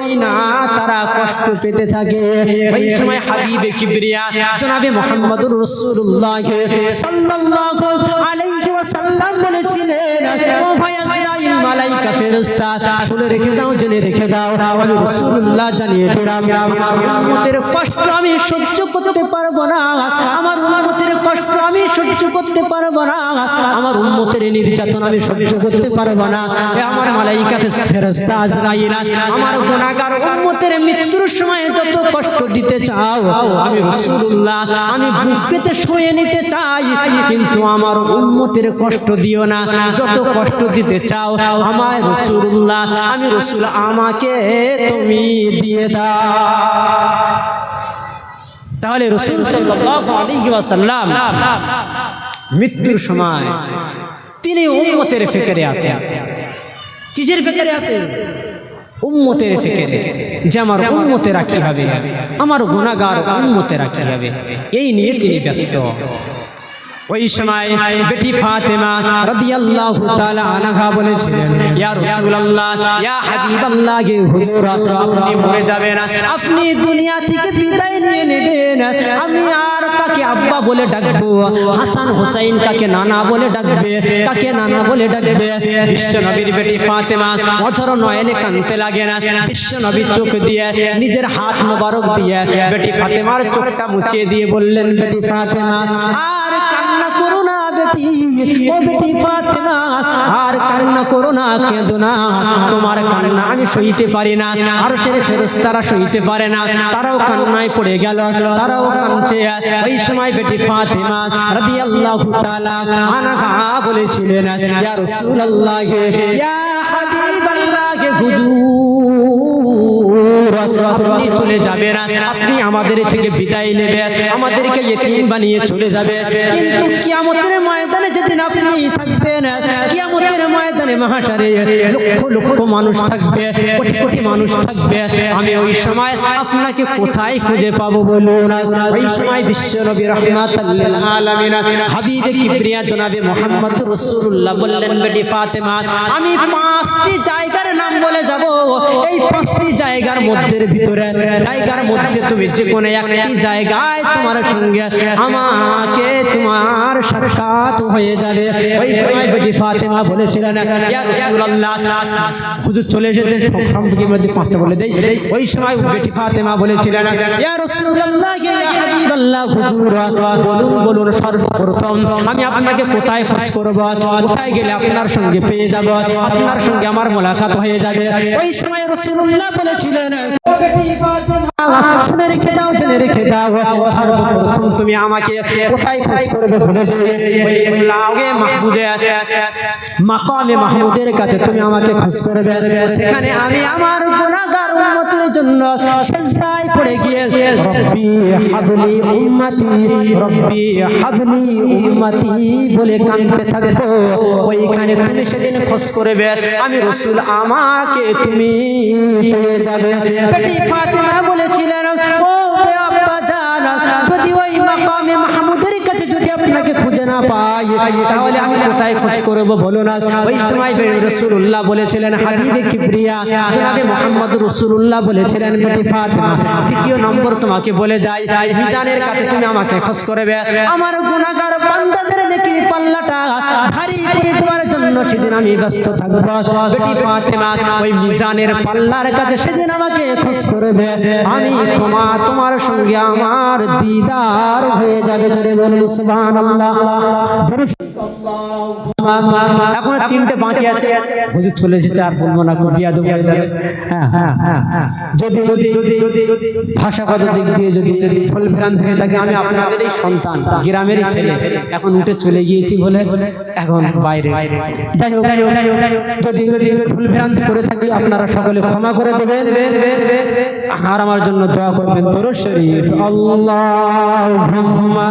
যতই না তারা কষ্ট পেতে থাকে। ওই সময় হাবিবে কিবরিয়া জনাবে মুহাম্মদুর রাসূলুল্লাহ সাল্লাল্লাহু আলাইহি ওয়াসাল্লাম বলেছিলেন, ও ভাই আজরাইল মালাইকা ফেরেশতা, শুনে রেখে দাও, জেনে রেখে দাও, আমি রাসূলুল্লাহ জানিয়ে দিলাম আমার উম্মতের কষ্ট আমি সহ্য করতে পারবো না, আমার উম্মতের কষ্ট আমি সহ্য করতে পারবো না, আমার উম্মতের নির্যাতন আমি সহ্য করতে পারবো না। আমার মালাইকা ফেরেশতা আজরাইল আমার গুনাহগার উম্মতের মৃত্যুর সময় যত কষ্ট দিতে চাও আমি রাসূলুল্লাহ আমি বুক পেতে শুয়ে নিতে চাই, কিন্তু আমার উম্মতের কষ্ট দিও না। যত কষ্ট দিতে চাও আমায় রাসূলুল্লাহ আমি রাসূল আমাকে তুমি দিয়ে দাও। তাহলে রাসূল সাল্লাল্লাহু আলাইহি ওয়াসাল্লাম মৃত্যুর সময় তিনি উম্মতের ফিকিরে আছেন। কিসের ফিকিরে আছেন? উম্মতের ফিকিরে, যে আমার উম্মতেরা কি হবে, আমার গুনাহগার উম্মতেরা কি হবে, এই নিয়ে তিনি ব্যস্ত। ওই সময় বেটি ফাতেমা রাদিয়াল্লাহু তাআলা আনহা বলেছিলেন, ইয়া রাসূলুল্লাহ, ইয়া হাবিবাল্লাহ, গে হুজুর, আপনি মরে যাবেন, আপনি দুনিয়া থেকে বিদায় নিয়ে নেবেন, আমি আর কাকে আব্বা বলে ডাকবো? হাসান হুসাইন কাকে নানা বলে ডাকবে? কাকে নানা বলে ডাকবে? বিশ্বনবীর বেটি ফাতেমা অঝর নয়নে কাঁদতে লাগেন। বিশ্বনবী চোখ দিয়ে নিজের হাত মোবারক দিয়ে বেটি ফাতেমার চোখটা মুছিয়ে দিয়ে বললেন, বেটি ফাতেমা আর কান্না করো না বেটি, ও বেটি ফাতেমা আর কান্না করো না, কেঁদো না, তোমার কান্না আমি সইতে পারি না, আরশের ফেরেশতারা সইতে পারে না, তারাও কান্নায় পড়ে গেল, তারাও কাঁদছে। ওই সময় বেটি ফাতেমা রাদিয়াল্লাহু তাআলা আনহা বলেছিলেন, ইয়া রাসূলুল্লাহ, ইয়া হাবিবাল্লাহ, হুজুর, আপনি চলে যাবেন, আপনি আমাদের থেকে বিদায় নেবেন, আমাদেরকে ইতিম বানিয়ে চলে যাবে, কিন্তু কিয়ামতের ময়দানে যেদিন আপনি থাকবেন, কিয়ামতের ময়দানে মাহশারে লক্ষ লক্ষ মানুষ থাকবে, কোটি কোটি মানুষ থাকবে, আমি ওই সময় আপনাকে কোথায় খুঁজে পাবো বলুন? ওই সময় বিশ্বনবী রাহমাতাল লিল আলামিন হাবিবে কিবরিয়া জনাবে মুহাম্মদুর রাসূলুল্লাহ বললেন, বেটি ফাতেমা আমি 5টি জায়গার নাম বলে যাব, এই 5টি জায়গার জায়গার মধ্যে তুমি যে কোনো একটি জায়গায় তোমার সঙ্গে আমাকে তোমার সাক্ষাৎ হয়ে যাবে। ওই সময় বেটি ফাতেমা বলেছিলেন, ইয়া রাসূলুল্লাহ, হুজুর চলে এসেছেন, সম্পর্কের মধ্যে 5টা বলে দেই। ওই সময় বেটি ফাতেমা বলেছিলেন, ইয়া রাসূলুল্লাহ, ইয়া হাবিবাল্লাহ, হুজুর বলুন বলুন, সর্বপ্রথম আমি আপনাকে কোথায় খোঁজ করব, কোথায় গেলে আপনার সঙ্গে পেয়ে যাব, আপনার সঙ্গে আমার মোলাকাত হয়ে যাবে? ওই সময় রাসূলুল্লাহ বলেছিলেন, বেটি ফাতেমা শুনে রেখে দাও, জেনে রেখে দাও, সর্বপ্রথম তুমি আমাকে কোথায় খোঁজ করবে বলে দে, ওই লাওয়ে মাহমুদে মাকামে মাহমুদের কাছে তুমি আমাকে খোঁজ করবে, সেখানে আমি আমার গুনাহগার উম্মতের জন্য সিজদায় পড়ে গিয়ে রব্বি হাবলি উম্মতি, রব্বি হাবলি উম্মতি বলে কাঁদতে থাকবো। ওইখানে তুমি সেদিন খোঁজ করবে, আমি রাসূল আমাকে তুমি পেয়ে যাবে। বেটি ফাতেমা বলেছিলেন, ও আব্বা জান, যদি ওই মাকামে মাহমুদের কাছে যদি আপনাকে খুঁজে না পাই, তাহলে আমি কোথায় খোঁজ করব বলো না? ওই সময় রাসূলুল্লাহ বলেছিলেন, হাবিবে কিবরিয়া জনাবে মুহাম্মদুর রাসূলুল্লাহ বলেছিলেন, বেটি ফাতেমা দ্বিতীয় নম্বর তোমাকে বলে যাই, মিজানের কাছে তুমি আমাকে খোঁজ করবে, আমার গুনাহগার বান্দাদের নেকির পাল্লাটা ভারী করে দেওয়ার জন্য সেদিন আমি ব্যস্ত থাকবো। বেটি ফাতেমা ওই মিজানের পাল্লার কাছে সেদিন আমাকে খোঁজ করবে, আমি তোমার সঙ্গে আমার দিদার হয়ে যাবে। জোরে বলুন সুবহানাল্লাহ। এখন 3টে বাকি আছে, হুজুর চলে এসেছে, আর বলবো না, খুব বিয়াদব হয়ে যাবে। যদি ভাষাগত দিক দিয়ে যদি ভুল ভ্রান্তি হয়ে থাকে, আমি আপনাদের এই সন্তান, গ্রামেরই ছেলে, এখন উঠে চলে গিয়েছি বলে এখন বাইরে। যাই হোক, যদি ভুল ভ্রান্তি করে থাকি আপনারা সকলে ক্ষমা করে দেবেন আর আমার জন্য দোয়া করবেন। দরুদ শরীফ। আল্লাহুম্মা